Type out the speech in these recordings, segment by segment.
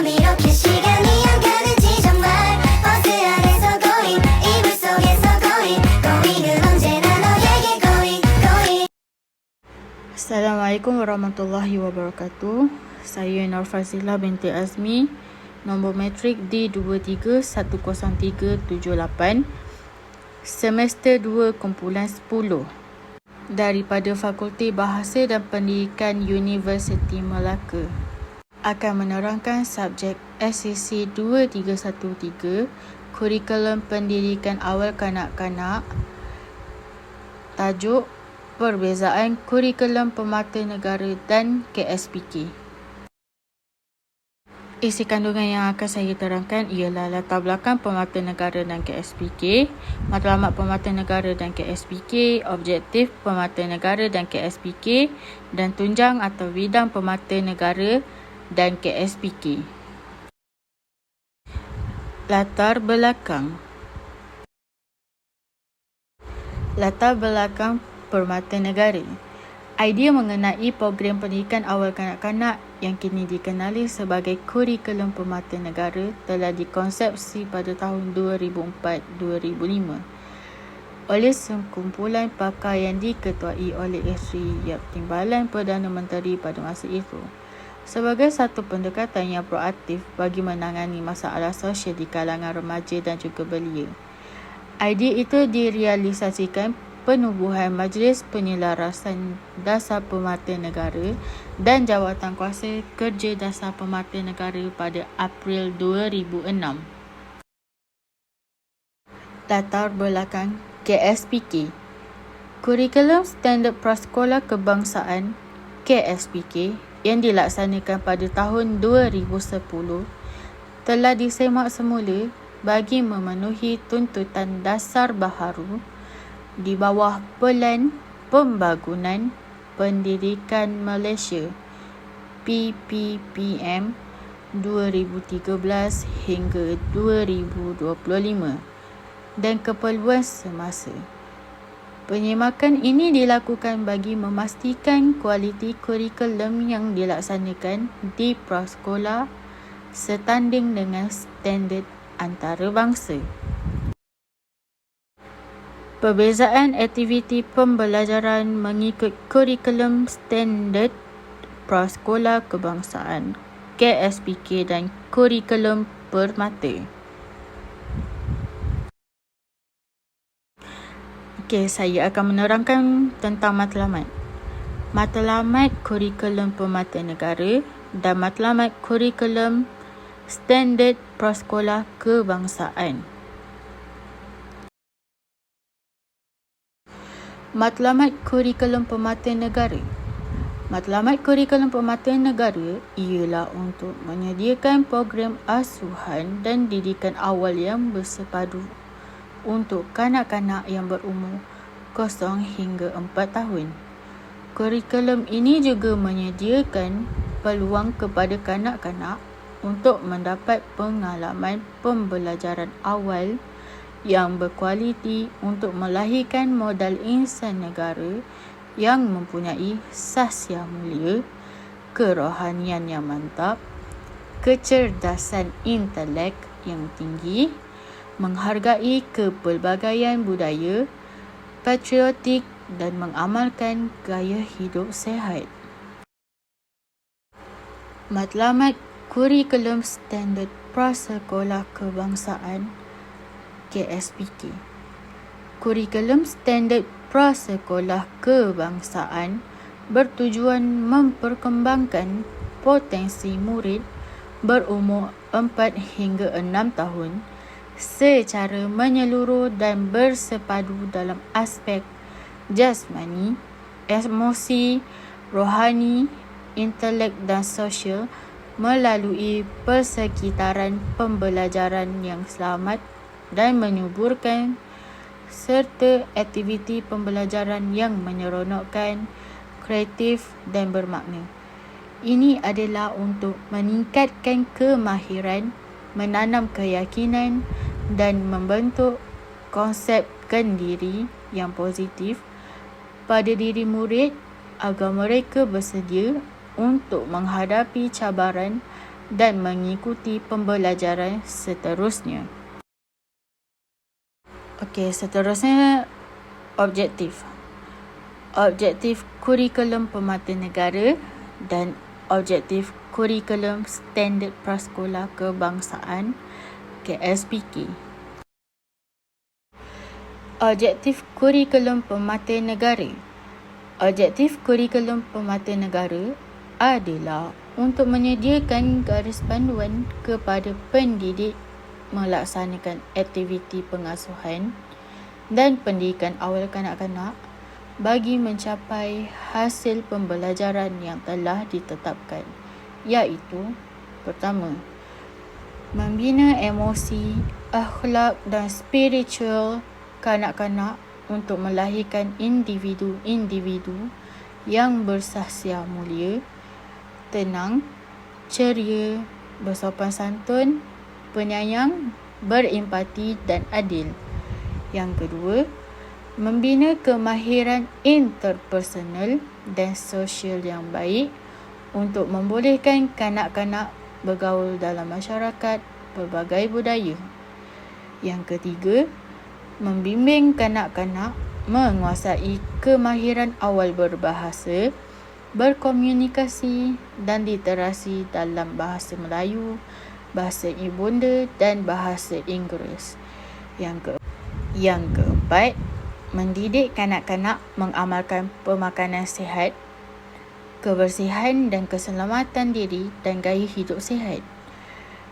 이렇게 시간이 안 가는지 정말 버스 안에서 going 이불 속에서 going은 언제나 너에게 going. Assalamualaikum warahmatullahi wabarakatuh. Saya Nur Fazila binti Azmi, nombor matrik D231038, semester 2 kumpulan 10 daripada Fakulti Bahasa dan Pendidikan Universiti Melaka. Akan menerangkan subjek SCC 2313, Kurikulum Pendidikan Awal Kanak-kanak. Tajuk Perbezaan Kurikulum Pemata Negara dan KSPK. Isi kandungan yang akan saya terangkan ialah latar belakang pemata negara dan KSPK, matlamat pemata negara dan KSPK, objektif pemata negara dan KSPK, dan tunjang atau bidang pemata negara dan KSPK. Latar belakang. Latar belakang permata negara. Idea mengenai program pendidikan awal kanak-kanak yang kini dikenali sebagai Kurikulum Pemata Negara telah dikonsepsi pada tahun 2004-2005 oleh sekumpulan pakar yang diketuai oleh Isteri Yap Timbalan Perdana Menteri pada masa itu, sebagai satu pendekatan yang proaktif bagi menangani masalah sosial di kalangan remaja dan juga belia. Idea itu direalisasikan penubuhan Majlis Penyelarasan Dasar Pemata Negara dan Jawatankuasa Kerja Dasar Pemata Negara pada April 2006. Latar belakang KSPK. Kurikulum Standard Prasekolah Kebangsaan KSPK yang dilaksanakan pada tahun 2010 telah disemak semula bagi memenuhi tuntutan dasar baharu di bawah Pelan Pembangunan Pendidikan Malaysia PPPM 2013 hingga 2025 dan keperluan semasa. Penyemakan ini dilakukan bagi memastikan kualiti kurikulum yang dilaksanakan di prasekolah setanding dengan standard antarabangsa. Perbezaan aktiviti pembelajaran mengikut Kurikulum Standard Prasekolah Kebangsaan KSPK dan Kurikulum Permata. Okey, saya akan menerangkan tentang matlamat. Matlamat Kurikulum Pemata Negara dan matlamat Kurikulum Standard Prasekolah Kebangsaan. Matlamat Kurikulum Pemata Negara. Matlamat Kurikulum Pemata Negara ialah untuk menyediakan program asuhan dan didikan awal yang bersepadu untuk kanak-kanak yang berumur 0 hingga 4 tahun. Kurikulum ini juga menyediakan peluang kepada kanak-kanak untuk mendapat pengalaman pembelajaran awal yang berkualiti untuk melahirkan modal insan negara yang mempunyai sas yang mulia, kerohanian yang mantap, kecerdasan intelek yang tinggi, menghargai kepelbagaian budaya, patriotik dan mengamalkan gaya hidup sihat. Matlamat Kurikulum Standard Prasekolah Kebangsaan KSPK. Kurikulum Standard Prasekolah Kebangsaan bertujuan memperkembangkan potensi murid berumur 4 hingga 6 tahun secara menyeluruh dan bersepadu dalam aspek jasmani, emosi, rohani, intelek dan sosial melalui persekitaran pembelajaran yang selamat dan menyuburkan serta aktiviti pembelajaran yang menyeronokkan, kreatif dan bermakna. Ini adalah untuk meningkatkan kemahiran, menanam keyakinan dan membentuk konsep kendiri yang positif pada diri murid agar mereka bersedia untuk menghadapi cabaran dan mengikuti pembelajaran seterusnya. Okey, seterusnya objektif. Objektif kurikulum pemata negara dan objektif kurikulum standard prasekolah kebangsaan KSPK. Objektif kurikulum pemata negara. Objektif kurikulum pemata negara adalah untuk menyediakan garis panduan kepada pendidik melaksanakan aktiviti pengasuhan dan pendidikan awal kanak-kanak bagi mencapai hasil pembelajaran yang telah ditetapkan, iaitu pertama, membina emosi, akhlak dan spiritual kanak-kanak untuk melahirkan individu-individu yang bersahsia mulia, tenang, ceria, bersopan santun, penyayang, berempati dan adil. Yang kedua, membina kemahiran interpersonal dan sosial yang baik untuk membolehkan kanak-kanak bergaul dalam masyarakat berbagai budaya. Yang ketiga, membimbing kanak-kanak menguasai kemahiran awal berbahasa, berkomunikasi dan literasi dalam bahasa Melayu, bahasa ibunda dan bahasa Inggeris. Yang keempat, mendidik kanak-kanak mengamalkan pemakanan sihat, kebersihan dan keselamatan diri dan gaya hidup sihat.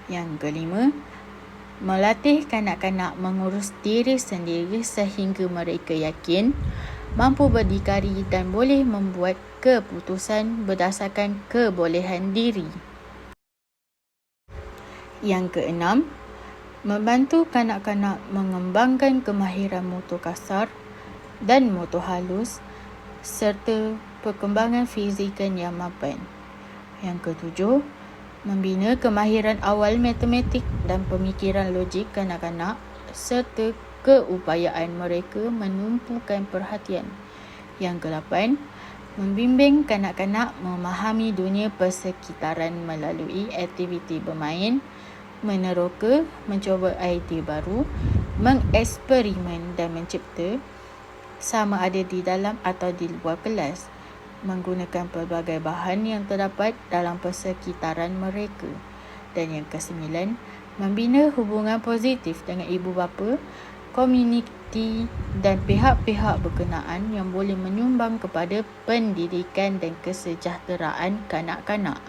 Yang kelima, melatih kanak-kanak mengurus diri sendiri sehingga mereka yakin, mampu berdikari dan boleh membuat keputusan berdasarkan kebolehan diri. Yang keenam, membantu kanak-kanak mengembangkan kemahiran motor kasar dan motor halus serta perkembangan fizikal yang mapan. Yang ketujuh, membina kemahiran awal matematik dan pemikiran logik kanak-kanak serta keupayaan mereka menumpukan perhatian. Yang ke-8, membimbing kanak-kanak memahami dunia persekitaran melalui aktiviti bermain, meneroka, mencuba idea baru, mengeksperimen dan mencipta, sama ada di dalam atau di luar kelas, menggunakan pelbagai bahan yang terdapat dalam persekitaran mereka. Dan yang ke-9, membina hubungan positif dengan ibu bapa, komuniti dan pihak-pihak berkenaan yang boleh menyumbang kepada pendidikan dan kesejahteraan kanak-kanak.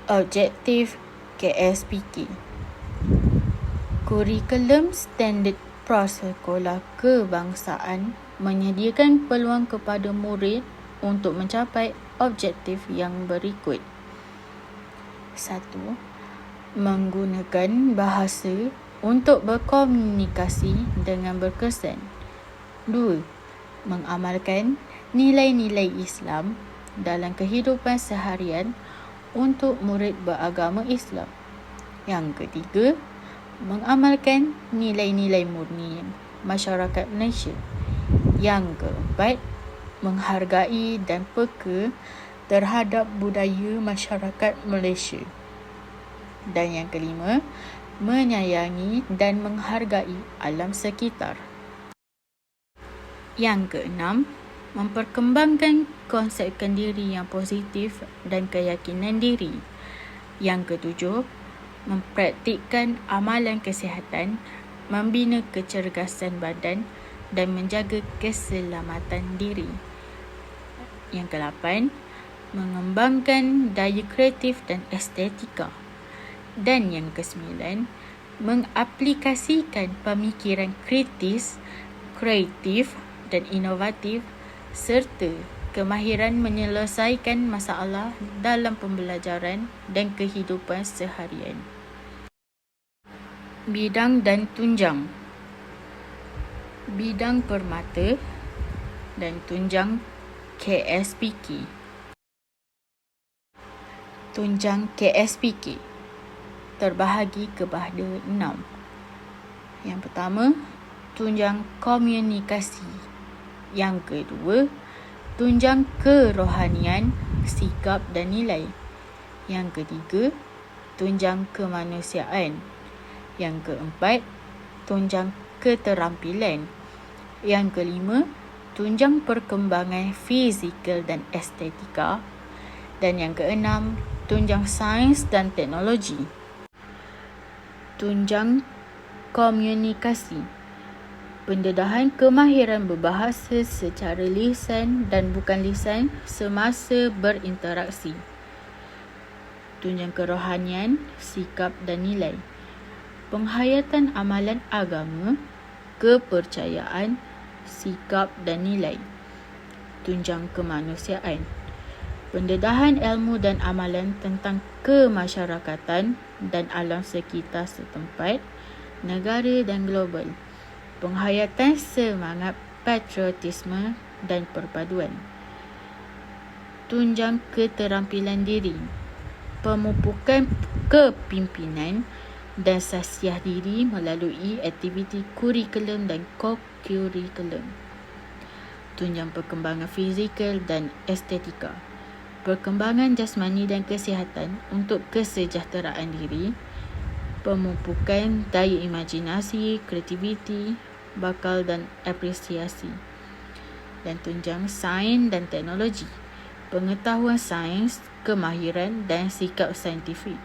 Objektif KSPK. Kurikulum standard prasekolah kebangsaan menyediakan peluang kepada murid untuk mencapai objektif yang berikut. 1. Menggunakan bahasa untuk berkomunikasi dengan berkesan. 2. Mengamalkan nilai-nilai Islam dalam kehidupan seharian untuk murid beragama Islam. Yang ketiga, mengamalkan nilai-nilai murni masyarakat Malaysia. Yang keempat, menghargai dan peka terhadap budaya masyarakat Malaysia. Dan yang kelima, menyayangi dan menghargai alam sekitar. Yang keenam, memperkembangkan konsepkan diri yang positif dan keyakinan diri. Yang ketujuh, mempraktikkan amalan kesihatan, membina kecergasan badan dan menjaga keselamatan diri. Yang ke-8, mengembangkan daya kreatif dan estetika. Dan yang ke-9, mengaplikasikan pemikiran kritis, kreatif dan inovatif serta kemahiran menyelesaikan masalah dalam pembelajaran dan kehidupan seharian. Bidang dan tunjang. Bidang permata dan tunjang KSPK. Tunjang KSPK terbahagi kepada 6. Yang pertama, tunjang komunikasi. Yang kedua, tunjang kerohanian, sikap dan nilai. Yang ketiga, tunjang kemanusiaan. Yang keempat, tunjang keterampilan. Yang kelima, tunjang perkembangan fizikal dan estetika. Dan yang keenam, tunjang sains dan teknologi. Tunjang komunikasi. Pendedahan kemahiran berbahasa secara lisan dan bukan lisan semasa berinteraksi. Tunjang kerohanian, sikap dan nilai. Penghayatan amalan agama, kepercayaan, sikap dan nilai. Tunjang kemanusiaan. Pendedahan ilmu dan amalan tentang kemasyarakatan dan alam sekitar setempat, negara dan global. Penghayatan semangat patriotisme dan perpaduan. Tunjang keterampilan diri. Pemupukan kepimpinan dan sasiah diri melalui aktiviti kurikulum dan co-kurikulum. Tunjang perkembangan fizikal dan estetika. Perkembangan jasmani dan kesihatan untuk kesejahteraan diri, pemupukan daya imajinasi, kreativiti, bakal dan apresiasi. Dan tunjang sains dan teknologi. Pengetahuan sains, kemahiran dan sikap saintifik.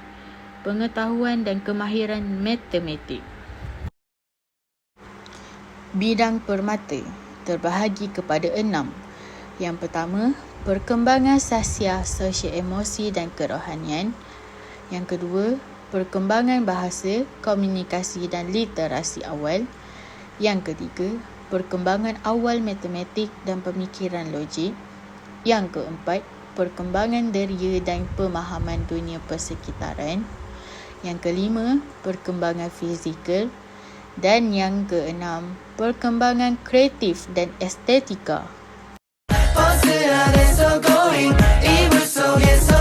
Pengetahuan dan kemahiran matematik. Bidang permata terbahagi kepada 6. Yang pertama, perkembangan sasial, sosial emosi dan kerohanian. Yang kedua, perkembangan bahasa, komunikasi dan literasi awal. Yang ketiga, perkembangan awal matematik dan pemikiran logik. Yang keempat, perkembangan deria dan pemahaman dunia persekitaran. Yang kelima, perkembangan fizikal. Dan yang keenam, perkembangan kreatif dan estetika. 버스 안에서 going 이불 속에서